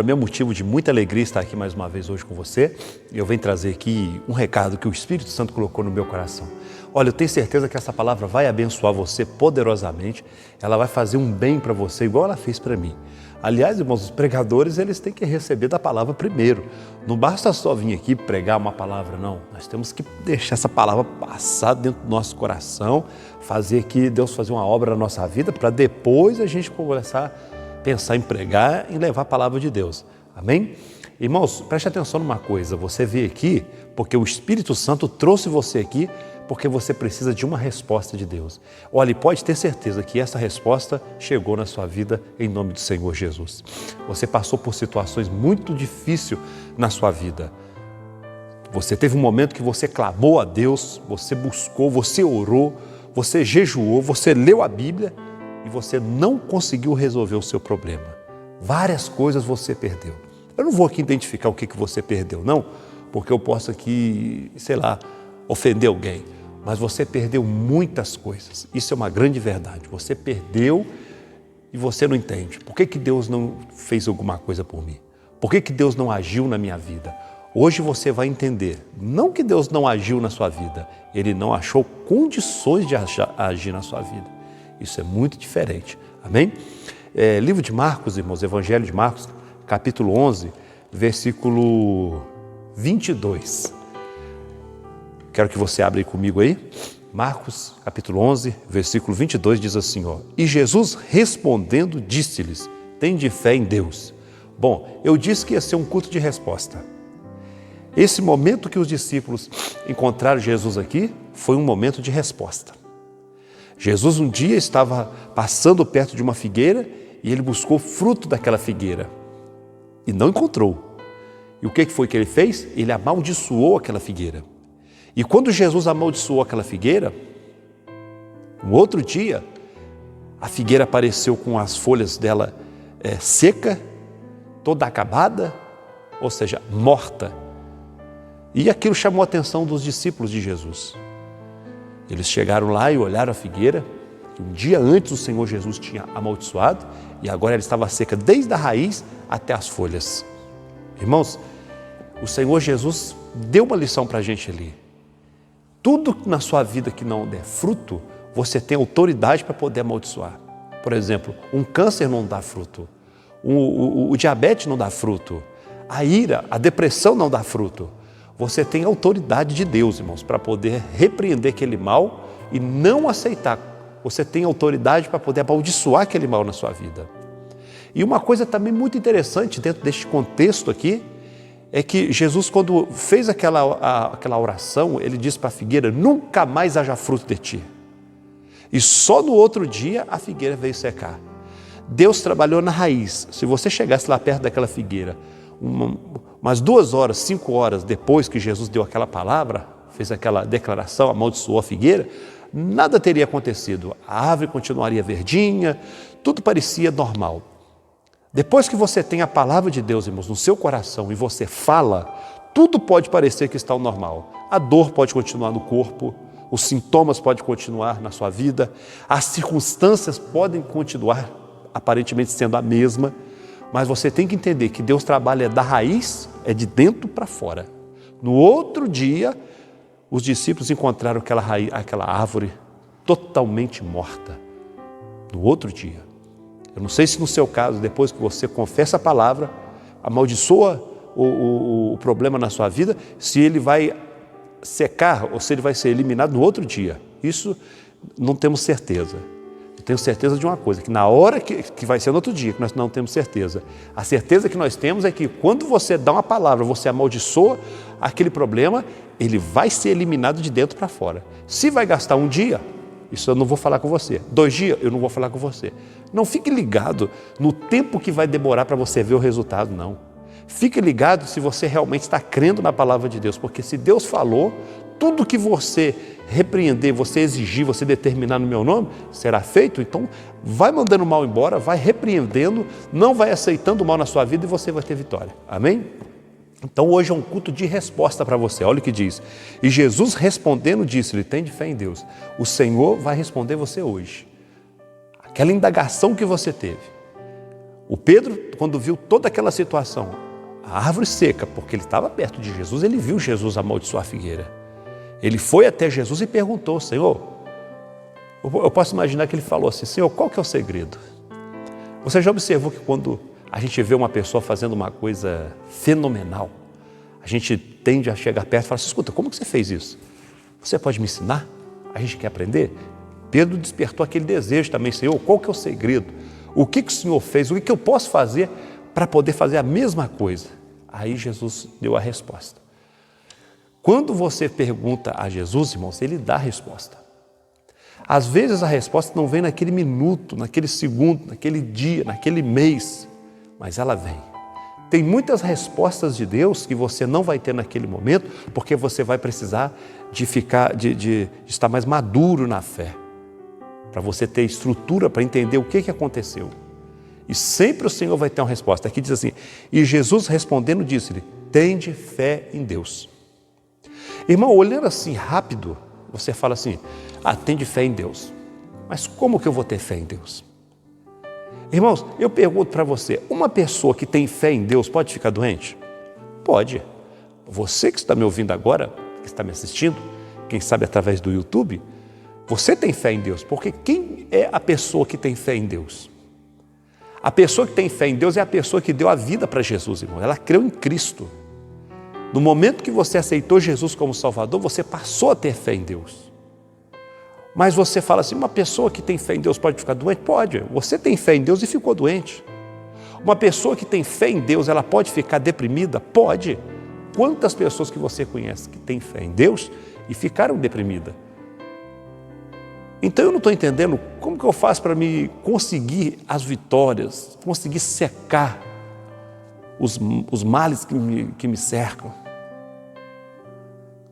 É meu motivo de muita alegria estar aqui mais uma vez hoje com você. E eu venho trazer aqui um recado que o Espírito Santo colocou no meu coração. Olha, eu tenho certeza que essa palavra vai abençoar você poderosamente. Ela vai fazer um bem para você, igual ela fez para mim. Aliás, irmãos, os pregadores, eles têm que receber da palavra primeiro. Não basta só vir aqui pregar uma palavra, não. Nós temos que deixar essa palavra passar dentro do nosso coração, fazer que Deus fazer uma obra na nossa vida, para depois a gente começar a pensar em pregar, em levar a palavra de Deus. Amém? Irmãos, preste atenção numa coisa. Você veio aqui porque o Espírito Santo trouxe você aqui porque você precisa de uma resposta de Deus. Olha, e pode ter certeza que essa resposta chegou na sua vida em nome do Senhor Jesus. Você passou por situações muito difíceis na sua vida. Você teve um momento que você clamou a Deus, você buscou, você orou, você jejuou, você leu a Bíblia e você não conseguiu resolver o seu problema. Várias coisas você perdeu. Eu não vou aqui identificar o que você perdeu, não, porque eu posso aqui, ofender alguém. Mas você perdeu muitas coisas. Isso é uma grande verdade. Você perdeu e você não entende. Por que Deus não fez alguma coisa por mim? Por que Deus não agiu na minha vida? Hoje você vai entender. Não que Deus não agiu na sua vida. Ele não achou condições de agir na sua vida. Isso é muito diferente. Amém? Livro de Marcos, irmãos, Evangelho de Marcos, capítulo 11, versículo 22. Quero que você abra aí comigo aí. Marcos, capítulo 11, versículo 22, diz assim, E Jesus respondendo disse-lhes, tende fé em Deus. Bom, eu disse que ia ser um culto de resposta. Esse momento que os discípulos encontraram Jesus aqui foi um momento de resposta. Jesus um dia estava passando perto de uma figueira e ele buscou fruto daquela figueira e não encontrou. E o que foi que ele fez? Ele amaldiçoou aquela figueira. E quando Jesus amaldiçoou aquela figueira, no outro dia, a figueira apareceu com as folhas dela seca, toda acabada, ou seja, morta. E aquilo chamou a atenção dos discípulos de Jesus. Eles chegaram lá e olharam a figueira, que um dia antes o Senhor Jesus tinha amaldiçoado, e agora ela estava seca desde a raiz até as folhas. Irmãos, o Senhor Jesus deu uma lição para a gente ali. Tudo na sua vida que não der fruto, você tem autoridade para poder amaldiçoar. Por exemplo, um câncer não dá fruto, o diabetes não dá fruto, a ira, a depressão não dá fruto. Você tem autoridade de Deus, irmãos, para poder repreender aquele mal e não aceitar. Você tem autoridade para poder amaldiçoar aquele mal na sua vida. E uma coisa também muito interessante dentro deste contexto aqui, é que Jesus, quando fez aquela oração, ele disse para a figueira, nunca mais haja fruto de ti. E só no outro dia a figueira veio secar. Deus trabalhou na raiz. Se você chegasse lá perto daquela figueira, umas 2 horas, 5 horas depois que Jesus deu aquela palavra, fez aquela declaração, amaldiçoou a figueira, nada teria acontecido. A árvore continuaria verdinha, tudo parecia normal. Depois que você tem a palavra de Deus, irmãos, no seu coração e você fala, tudo pode parecer que está ao normal. A dor pode continuar no corpo, os sintomas podem continuar na sua vida, as circunstâncias podem continuar aparentemente sendo a mesma, mas você tem que entender que Deus trabalha da raiz, é de dentro para fora. No outro dia, os discípulos encontraram aquela árvore totalmente morta. No outro dia. Eu não sei se no seu caso, depois que você confessa a palavra, amaldiçoa o problema na sua vida, se ele vai secar ou se ele vai ser eliminado no outro dia. Isso não temos certeza. Eu tenho certeza de uma coisa, que na hora que vai ser no outro dia, que nós não temos certeza. A certeza que nós temos é que quando você dá uma palavra, você amaldiçoa aquele problema, ele vai ser eliminado de dentro para fora. Se vai gastar um dia, isso eu não vou falar com você. 2 dias, eu não vou falar com você. Não fique ligado no tempo que vai demorar para você ver o resultado, não. Fique ligado se você realmente está crendo na palavra de Deus, porque se Deus falou, tudo que você repreender, você exigir, você determinar no meu nome, será feito. Então, vai mandando o mal embora, vai repreendendo, não vai aceitando o mal na sua vida e você vai ter vitória. Amém? Então, hoje é um culto de resposta para você. Olha o que diz. E Jesus respondendo disse-lhe, tende fé em Deus. O Senhor vai responder você hoje. Aquela indagação que você teve. O Pedro, quando viu toda aquela situação, a árvore seca, porque ele estava perto de Jesus, ele viu Jesus amaldiçoar a figueira. Ele foi até Jesus e perguntou: Senhor, eu posso imaginar que ele falou assim: Senhor, qual que é o segredo? Você já observou que quando a gente vê uma pessoa fazendo uma coisa fenomenal, a gente tende a chegar perto e falar assim: escuta, como que você fez isso? Você pode me ensinar? A gente quer aprender? Pedro despertou aquele desejo também: Senhor, qual que é o segredo? O que o Senhor fez? O que eu posso fazer para poder fazer a mesma coisa? Aí Jesus deu a resposta. Quando você pergunta a Jesus, irmãos, Ele dá a resposta. Às vezes a resposta não vem naquele minuto, naquele segundo, naquele dia, naquele mês, mas ela vem. Tem muitas respostas de Deus que você não vai ter naquele momento, porque você vai precisar de estar mais maduro na fé, para você ter estrutura para entender o que aconteceu. E sempre o Senhor vai ter uma resposta. Aqui diz assim: e Jesus respondendo disse-lhe: tende fé em Deus. Irmão, olhando assim rápido, você fala assim: tende fé em Deus. Mas como que eu vou ter fé em Deus? Irmãos, eu pergunto para você: uma pessoa que tem fé em Deus pode ficar doente? Pode. Você que está me ouvindo agora, que está me assistindo, quem sabe através do YouTube, você tem fé em Deus, porque quem é a pessoa que tem fé em Deus? A pessoa que tem fé em Deus é a pessoa que deu a vida para Jesus, irmão. Ela creu em Cristo. No momento que você aceitou Jesus como Salvador, você passou a ter fé em Deus. Mas você fala assim: uma pessoa que tem fé em Deus pode ficar doente? Pode. Você tem fé em Deus e ficou doente. Uma pessoa que tem fé em Deus, ela pode ficar deprimida? Pode. Quantas pessoas que você conhece que têm fé em Deus e ficaram deprimidas? Então eu não estou entendendo como que eu faço para me conseguir as vitórias, conseguir secar os males que me cercam.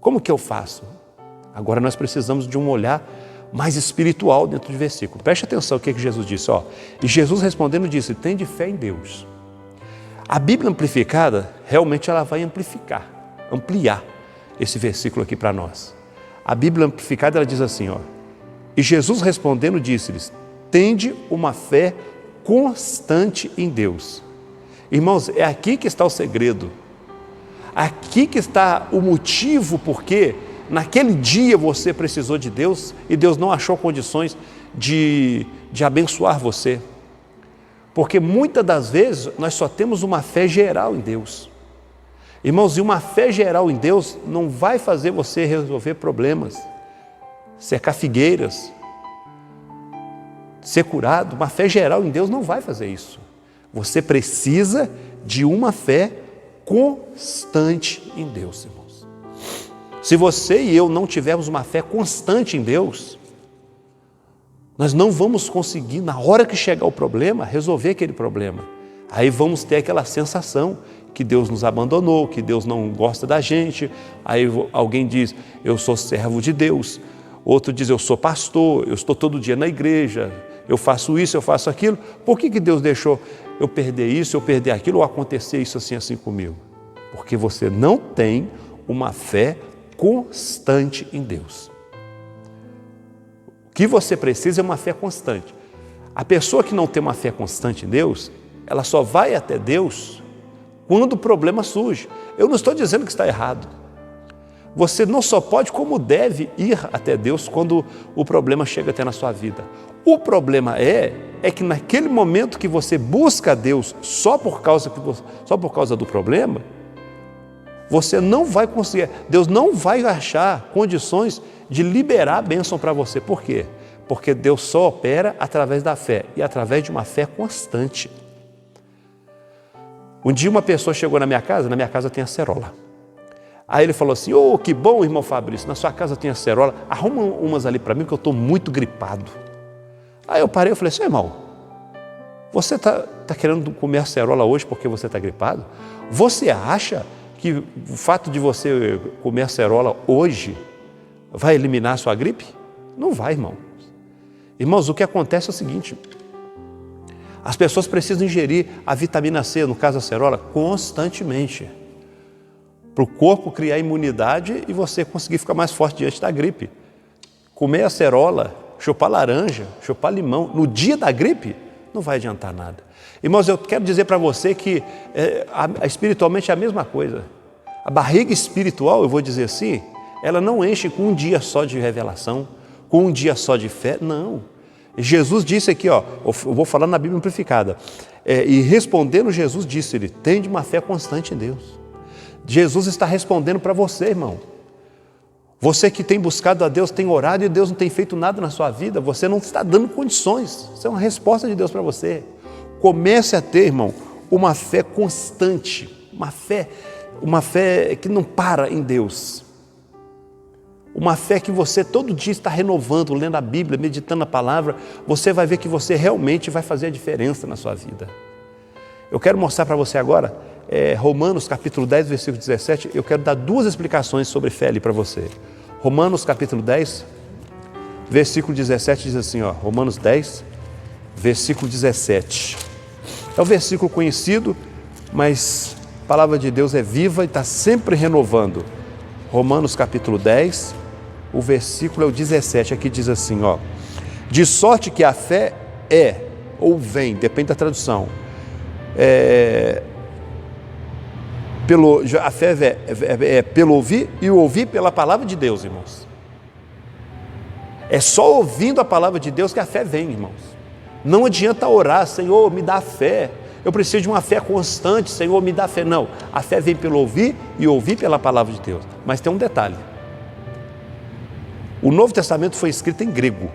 Como que eu faço? Agora nós precisamos de um olhar mais espiritual dentro do versículo. Preste atenção o que Jesus disse. E Jesus respondendo disse: tende fé em Deus. A Bíblia amplificada, realmente ela vai ampliar esse versículo aqui para nós. A Bíblia amplificada, ela diz assim: e Jesus respondendo disse-lhes: tende uma fé constante em Deus. Irmãos, é aqui que está o segredo. Aqui que está o motivo porque naquele dia você precisou de Deus e Deus não achou condições de abençoar você. Porque muitas das vezes nós só temos uma fé geral em Deus. Irmãos, e uma fé geral em Deus não vai fazer você resolver problemas, secar figueiras, ser curado. Uma fé geral em Deus não vai fazer isso. Você precisa de uma fé constante em Deus, irmãos. Se você e eu não tivermos uma fé constante em Deus, nós não vamos conseguir, na hora que chegar o problema, resolver aquele problema. Aí vamos ter aquela sensação que Deus nos abandonou, que Deus não gosta da gente. Aí alguém diz: eu sou servo de Deus. Outro diz: eu sou pastor, eu estou todo dia na igreja, eu faço isso, eu faço aquilo. Por que Deus deixou eu perder isso, eu perder aquilo, ou acontecer isso assim comigo? Porque você não tem uma fé constante em Deus. O que você precisa é uma fé constante. A pessoa que não tem uma fé constante em Deus, ela só vai até Deus quando o problema surge. Eu não estou dizendo que está errado. Você não só pode, como deve ir até Deus quando o problema chega até na sua vida. O problema é que naquele momento que você busca a Deus só por causa do problema, você não vai conseguir, Deus não vai achar condições de liberar a bênção para você. Por quê? Porque Deus só opera através da fé e através de uma fé constante. Um dia uma pessoa chegou na minha casa tem acerola. Aí ele falou assim: que bom, irmão Fabrício, na sua casa tem acerola, arruma umas ali para mim que eu estou muito gripado. Aí eu parei e falei assim: irmão, você está querendo comer acerola hoje porque você está gripado? Você acha que o fato de você comer acerola hoje vai eliminar a sua gripe? Não vai, irmão. Irmãos, o que acontece é o seguinte: as pessoas precisam ingerir a vitamina C, no caso a acerola, constantemente, para o corpo criar imunidade e você conseguir ficar mais forte diante da gripe. Comer acerola, chupar laranja, chupar limão, no dia da gripe, não vai adiantar nada. Irmãos, eu quero dizer para você que espiritualmente é a mesma coisa. A barriga espiritual, eu vou dizer assim, ela não enche com um dia só de revelação, com um dia só de fé, não. Jesus disse aqui, ó, eu vou falar na Bíblia Amplificada, e respondendo Jesus disse-lhe, tende uma fé constante em Deus. Jesus está respondendo para você, irmão. Você que tem buscado a Deus, tem orado e Deus não tem feito nada na sua vida, você não está dando condições. Isso é uma resposta de Deus para você. Comece a ter, irmão, uma fé constante, uma fé que não para em Deus. Uma fé que você todo dia está renovando, lendo a Bíblia, meditando a palavra, você vai ver que você realmente vai fazer a diferença na sua vida. Eu quero mostrar para você agora, Romanos capítulo 10, versículo 17, eu quero dar duas explicações sobre fé ali para você. Romanos capítulo 10, versículo 17 diz assim, ó, Romanos 10, versículo 17. É um versículo conhecido, mas a palavra de Deus é viva e está sempre renovando. Romanos capítulo 10, o versículo é o 17, aqui diz assim, ó, de sorte que a fé ou vem, depende da tradução, a fé é pelo ouvir e o ouvir pela palavra de Deus, irmãos. É só ouvindo a palavra de Deus que a fé vem, irmãos. Não adianta orar, Senhor, me dá fé. Eu preciso de uma fé constante, Senhor, me dá fé. Não, a fé vem pelo ouvir e ouvir pela palavra de Deus. Mas tem um detalhe. O Novo Testamento foi escrito em grego.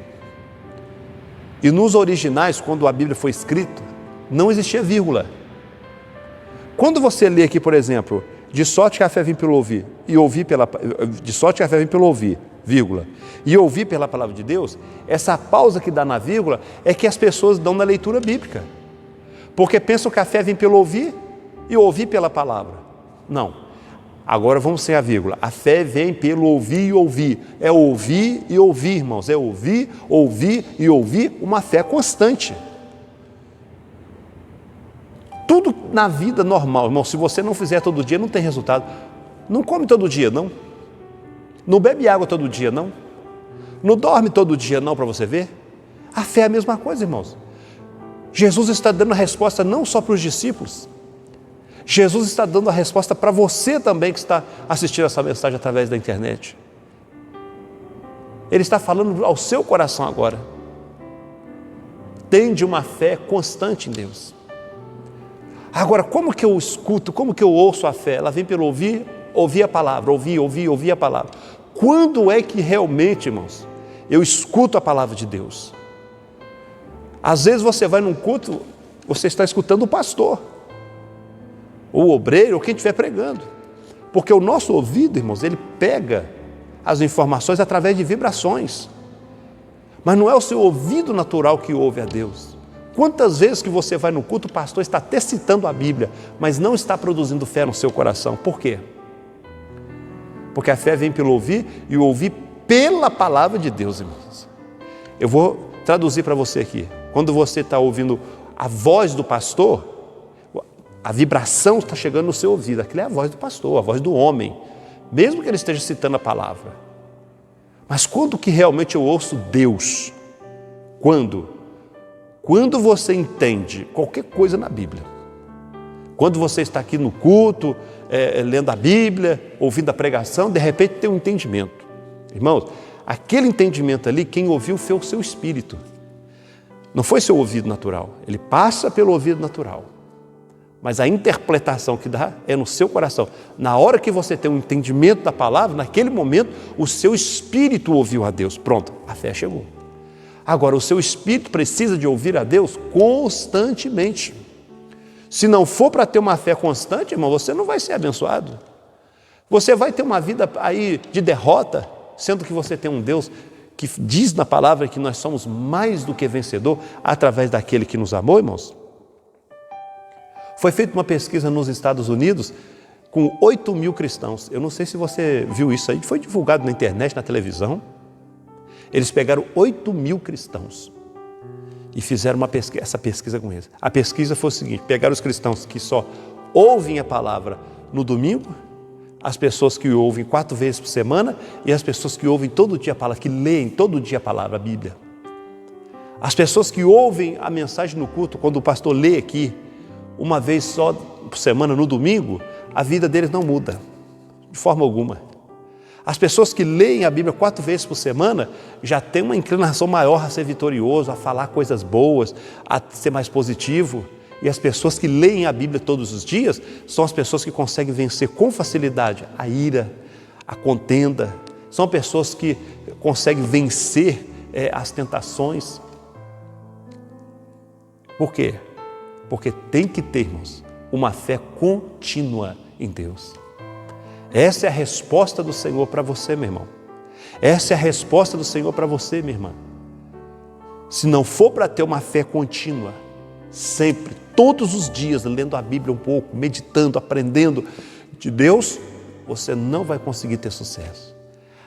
E nos originais, quando a Bíblia foi escrita, não existia vírgula. Quando você lê aqui, por exemplo, de sorte que a fé vem pelo ouvir e ouvir pela... De sorte que a fé vem pelo ouvir, vírgula, e ouvir pela palavra de Deus, essa pausa que dá na vírgula é que as pessoas dão na leitura bíblica. Porque pensam que a fé vem pelo ouvir e ouvir pela palavra. Não. Agora vamos sem a vírgula. A fé vem pelo ouvir e ouvir. É ouvir e ouvir, irmãos. É ouvir, ouvir e ouvir, uma fé constante. Tudo na vida normal, irmão, se você não fizer todo dia, não tem resultado. Não come todo dia, não. Não bebe água todo dia, não. Não dorme todo dia, não, para você ver. A fé é a mesma coisa, irmãos. Jesus está dando a resposta não só para os discípulos. Jesus está dando a resposta para você também que está assistindo essa mensagem através da internet. Ele está falando ao seu coração agora. Tende uma fé constante em Deus. Agora, como que eu escuto, como que eu ouço a fé? Ela vem pelo ouvir a palavra, ouvir a palavra. Quando é que realmente, irmãos, eu escuto a palavra de Deus? Às vezes você vai num culto, você está escutando o pastor, ou o obreiro, ou quem estiver pregando. Porque o nosso ouvido, irmãos, ele pega as informações através de vibrações. Mas não é o seu ouvido natural que ouve a Deus. Quantas vezes que você vai no culto, o pastor está até citando a Bíblia, mas não está produzindo fé no seu coração. Por quê? Porque a fé vem pelo ouvir e o ouvir pela palavra de Deus, irmãos. Eu vou traduzir para você aqui. Quando você está ouvindo a voz do pastor, a vibração está chegando no seu ouvido. Aquilo é a voz do pastor, a voz do homem, mesmo que ele esteja citando a palavra. Mas quando que realmente eu ouço Deus? Quando você entende qualquer coisa na Bíblia. Quando você está aqui no culto, lendo a Bíblia, ouvindo a pregação, de repente tem um entendimento. Irmãos, aquele entendimento ali, quem ouviu foi o seu espírito. Não foi seu ouvido natural. Ele passa pelo ouvido natural. Mas a interpretação que dá é no seu coração. Na hora que você tem um entendimento da palavra, naquele momento, o seu espírito ouviu a Deus. Pronto, a fé chegou. Agora, o seu espírito precisa de ouvir a Deus constantemente. Se não for para ter uma fé constante, irmão, você não vai ser abençoado. Você vai ter uma vida aí de derrota, sendo que você tem um Deus que diz na palavra que nós somos mais do que vencedor através daquele que nos amou, irmãos. Foi feita uma pesquisa nos Estados Unidos com 8.000 cristãos. Eu não sei se você viu isso aí, foi divulgado na internet, na televisão. Eles pegaram 8.000 cristãos e fizeram essa pesquisa com eles. A pesquisa foi o seguinte: pegaram os cristãos que só ouvem a palavra no domingo, as pessoas que ouvem 4 vezes por semana e as pessoas que ouvem todo dia a palavra, que leem todo dia a palavra, a Bíblia. As pessoas que ouvem a mensagem no culto, quando o pastor lê aqui, uma vez só por semana, no domingo, a vida deles não muda, de forma alguma. As pessoas que leem a Bíblia 4 vezes por semana, já têm uma inclinação maior a ser vitorioso, a falar coisas boas, a ser mais positivo. E as pessoas que leem a Bíblia todos os dias, são as pessoas que conseguem vencer com facilidade a ira, a contenda. São pessoas que conseguem vencer as tentações. Por quê? Porque tem que termos uma fé contínua em Deus. Essa é a resposta do Senhor para você, meu irmão. Essa é a resposta do Senhor para você, minha irmã. Se não for para ter uma fé contínua, sempre, todos os dias, lendo a Bíblia um pouco, meditando, aprendendo de Deus, você não vai conseguir ter sucesso.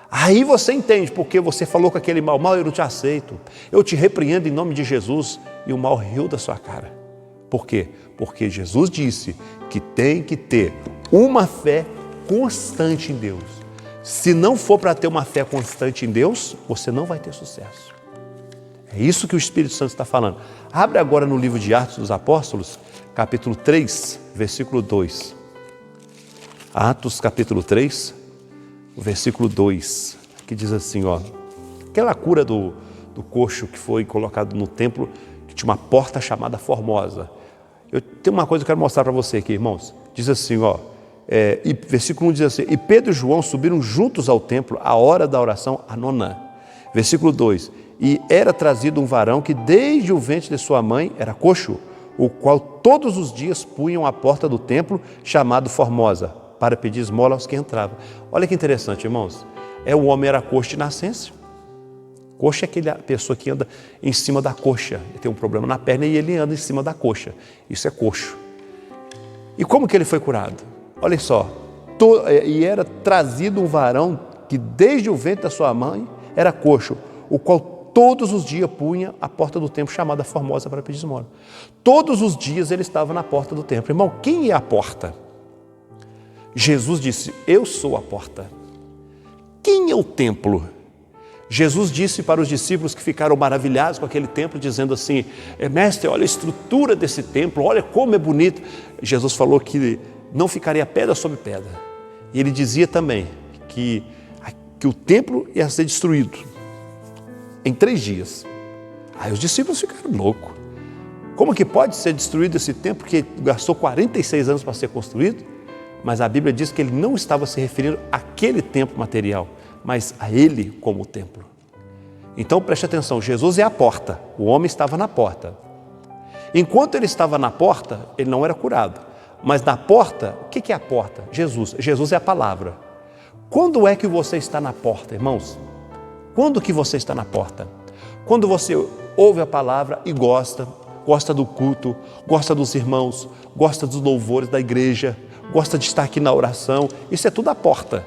Aí você entende porque você falou com aquele mal, eu não te aceito, eu te repreendo em nome de Jesus, e o mal riu da sua cara. Por quê? Porque Jesus disse que tem que ter uma fé constante em Deus. Se não for para ter uma fé constante em Deus, você não vai ter sucesso. É isso que o Espírito Santo está falando. Abre agora no livro de Atos dos Apóstolos, capítulo 3, versículo 2. Atos, capítulo 3, versículo 2, que diz assim, ó, aquela cura do coxo que foi colocado no templo, que tinha uma porta chamada Formosa. Eu tenho uma coisa que eu quero mostrar para você aqui, irmãos. Diz assim, ó, e versículo 1 diz assim, e Pedro e João subiram juntos ao templo à hora da oração, a nona. Versículo 2, e era trazido um varão que desde o ventre de sua mãe era coxo, o qual todos os dias punham à porta do templo, chamado Formosa, para pedir esmola aos que entravam. Olha que interessante, irmãos. O homem era coxo de nascença. Coxa é aquela pessoa que anda em cima da coxa. Ele tem um problema na perna e ele anda em cima da coxa. Isso é coxo. E como que ele foi curado? Olha só. E era trazido um varão que desde o ventre da sua mãe era coxo, o qual todos os dias punha a porta do templo chamada Formosa para pedir esmola. Todos os dias ele estava na porta do templo. Irmão, quem é a porta? Jesus disse, eu sou a porta. Quem é o templo? Jesus disse para os discípulos que ficaram maravilhados com aquele templo, dizendo assim, mestre, olha a estrutura desse templo, olha como é bonito. Jesus falou que não ficaria pedra sobre pedra. E ele dizia também que o templo ia ser destruído em 3 dias. Aí os discípulos ficaram loucos. Como que pode ser destruído esse templo que gastou 46 anos para ser construído? Mas a Bíblia diz que ele não estava se referindo àquele templo material, mas a ele como templo. Então preste atenção, Jesus é a porta, o homem estava na porta. Enquanto ele estava na porta, ele não era curado. Mas na porta, o que é a porta? Jesus. Jesus é a palavra. Quando é que você está na porta, irmãos? Quando que você está na porta? Quando você ouve a palavra e gosta do culto, gosta dos irmãos, gosta dos louvores da igreja, gosta de estar aqui na oração, isso é tudo a porta.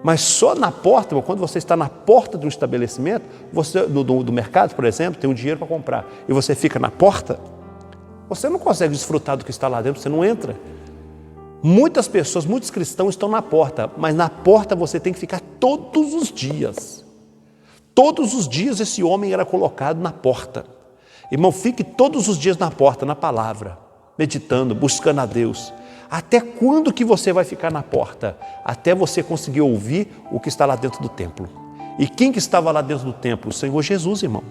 Mas só na porta, quando você está na porta de um estabelecimento, você, do mercado, por exemplo, tem um dinheiro para comprar, e você fica na porta, você não consegue desfrutar do que está lá dentro, você não entra. Muitas pessoas, muitos cristãos estão na porta, mas na porta você tem que ficar todos os dias. Todos os dias esse homem era colocado na porta. Irmão, fique todos os dias na porta, na palavra, meditando, buscando a Deus. Até quando que você vai ficar na porta? Até você conseguir ouvir o que está lá dentro do templo. E quem que estava lá dentro do templo? O Senhor Jesus, irmão.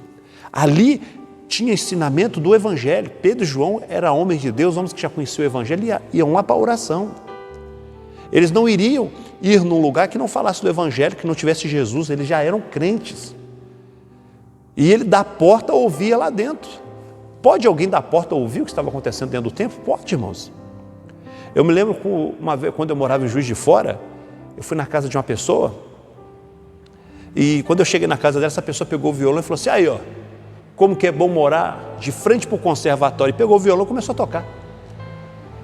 Ali tinha ensinamento do Evangelho. Pedro e João eram homens de Deus, homens que já conheciam o Evangelho e iam lá para a oração. Eles não iriam ir num lugar que não falasse do Evangelho, que não tivesse Jesus, eles já eram crentes. E ele da porta ouvia lá dentro. Pode alguém da porta ouvir o que estava acontecendo dentro do templo? Pode, irmãos. Eu me lembro uma vez, quando eu morava em Juiz de Fora, eu fui na casa de uma pessoa, e quando eu cheguei na casa dela, essa pessoa pegou o violão e falou assim, aí ó, como que é bom morar de frente para o conservatório, e pegou o violão e começou a tocar.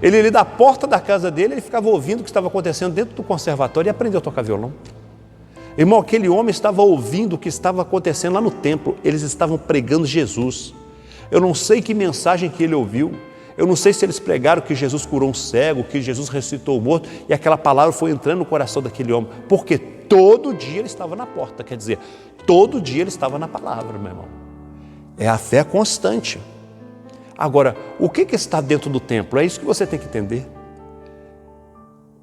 Ele da porta da casa dele, ele ficava ouvindo o que estava acontecendo dentro do conservatório e aprendeu a tocar violão. Irmão, aquele homem estava ouvindo o que estava acontecendo lá no templo, eles estavam pregando Jesus. Eu não sei que mensagem que ele ouviu, eu não sei se eles pregaram que Jesus curou um cego, que Jesus ressuscitou o morto, e aquela palavra foi entrando no coração daquele homem, porque todo dia ele estava na porta, quer dizer, todo dia ele estava na palavra, meu irmão. É a fé constante. Agora, o que está dentro do templo? É isso que você tem que entender.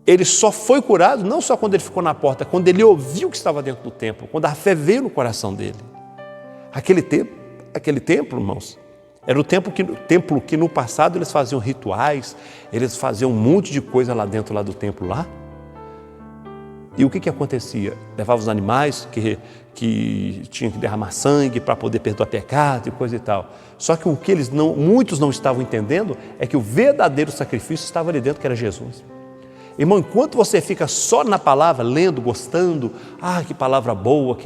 Ele só foi curado não só quando ele ficou na porta, quando ele ouviu que estava dentro do templo, quando a fé veio no coração dele. Aquele templo, irmãos, era o templo que no passado eles faziam rituais, eles faziam um monte de coisa lá dentro do templo lá. E o que acontecia? Levavam os animais que tinham que derramar sangue para poder perdoar pecado e coisa e tal. Só que o que muitos não estavam entendendo é que o verdadeiro sacrifício estava ali dentro, que era Jesus. Irmão, enquanto você fica só na palavra, lendo, gostando, que palavra boa,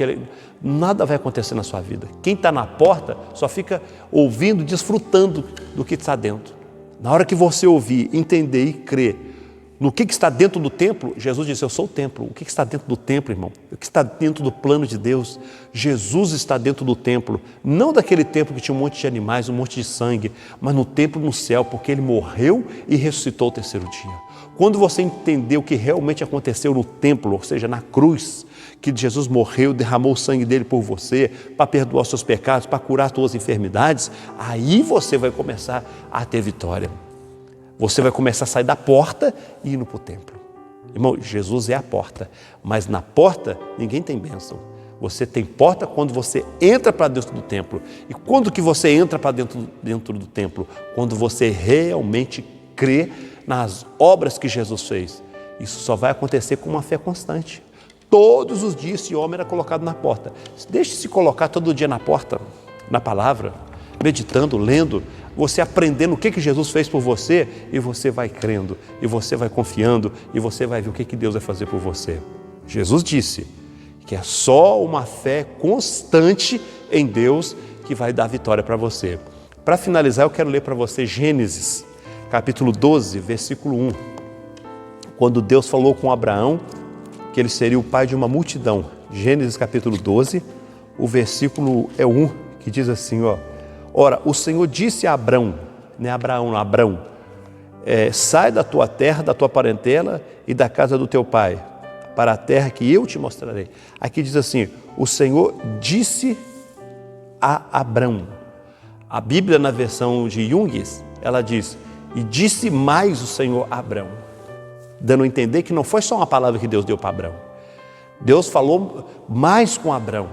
nada vai acontecer na sua vida. Quem está na porta só fica ouvindo, desfrutando do que está dentro. Na hora que você ouvir, entender e crer no que está dentro do templo, Jesus disse, eu sou o templo. O que está dentro do templo, irmão? O que está dentro do plano de Deus? Jesus está dentro do templo, não daquele templo que tinha um monte de animais, um monte de sangue, mas no templo no céu, porque Ele morreu e ressuscitou ao terceiro dia. Quando você entender o que realmente aconteceu no templo, ou seja, na cruz, que Jesus morreu, derramou o sangue dele por você, para perdoar os seus pecados, para curar as suas enfermidades, aí você vai começar a ter vitória. Você vai começar a sair da porta e indo para o templo. Irmão, Jesus é a porta, mas na porta ninguém tem bênção. Você tem porta quando você entra para dentro do templo. E quando que você entra para dentro do templo? Quando você realmente crê nas obras que Jesus fez. Isso só vai acontecer com uma fé constante. Todos os dias esse homem era colocado na porta. Deixe-se colocar todo dia na porta, na palavra, meditando, lendo, você aprendendo o que Jesus fez por você, e você vai crendo, e você vai confiando, e você vai ver o que Deus vai fazer por você. Jesus disse que é só uma fé constante em Deus que vai dar vitória para você. Para finalizar, eu quero ler para você Gênesis, capítulo 12, versículo 1. Quando Deus falou com Abraão que ele seria o pai de uma multidão. Gênesis capítulo 12, o versículo é 1, que diz assim, ora, o Senhor disse a Abrão, não é Abraão, não, Abrão, sai da tua terra, da tua parentela e da casa do teu pai, para a terra que eu te mostrarei. Aqui diz assim, o Senhor disse a Abrão. A Bíblia, na versão de Jung, ela diz, e disse mais o Senhor a Abrão, dando a entender que não foi só uma palavra que Deus deu para Abrão. Deus falou mais com Abrão.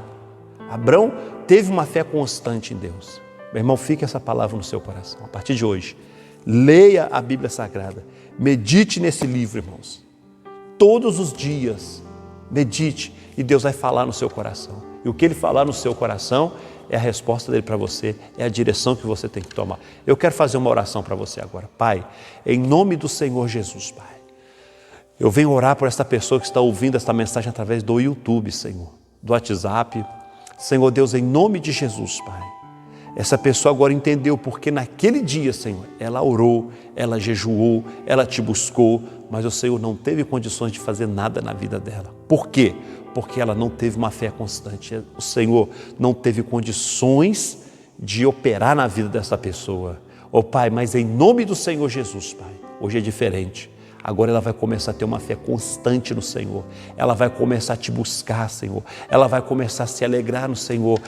Abrão teve uma fé constante em Deus. Meu irmão, fique essa palavra no seu coração. A partir de hoje, leia a Bíblia Sagrada. Medite nesse livro, irmãos. Todos os dias, medite e Deus vai falar no seu coração. E o que Ele falar no seu coração é a resposta dele para você, é a direção que você tem que tomar. Eu quero fazer uma oração para você agora. Pai, em nome do Senhor Jesus, Pai, eu venho orar por esta pessoa que está ouvindo esta mensagem através do YouTube, Senhor, do WhatsApp. Senhor Deus, em nome de Jesus, Pai, essa pessoa agora entendeu porque naquele dia, Senhor, ela orou, ela jejuou, ela te buscou, mas o Senhor não teve condições de fazer nada na vida dela. Por quê? Porque ela não teve uma fé constante. O Senhor não teve condições de operar na vida dessa pessoa. Pai, mas em nome do Senhor Jesus, Pai, hoje é diferente. Agora ela vai começar a ter uma fé constante no Senhor. Ela vai começar a te buscar, Senhor. Ela vai começar a se alegrar no Senhor.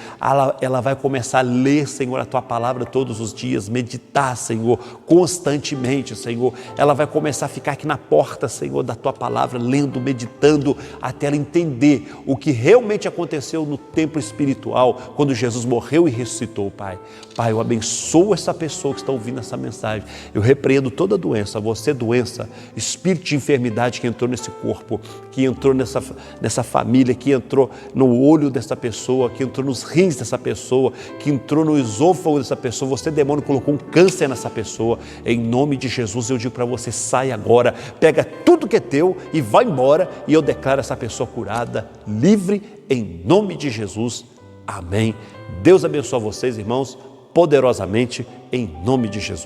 Ela vai começar a ler, Senhor, a Tua palavra todos os dias. Meditar, Senhor, constantemente, Senhor. Ela vai começar a ficar aqui na porta, Senhor, da Tua palavra, lendo, meditando, até ela entender o que realmente aconteceu no templo espiritual, quando Jesus morreu e ressuscitou, Pai. Pai, eu abençoo essa pessoa que está ouvindo essa mensagem. Eu repreendo toda doença, você doença, espírito de enfermidade que entrou nesse corpo, que entrou nessa família, que entrou no olho dessa pessoa, que entrou nos rins dessa pessoa, que entrou no esôfago dessa pessoa. Você, demônio, colocou um câncer nessa pessoa. Em nome de Jesus, eu digo para você, sai agora, pega tudo que é teu e vai embora, e eu declaro essa pessoa curada, livre, em nome de Jesus. Amém. Deus abençoe vocês, irmãos, poderosamente, em nome de Jesus.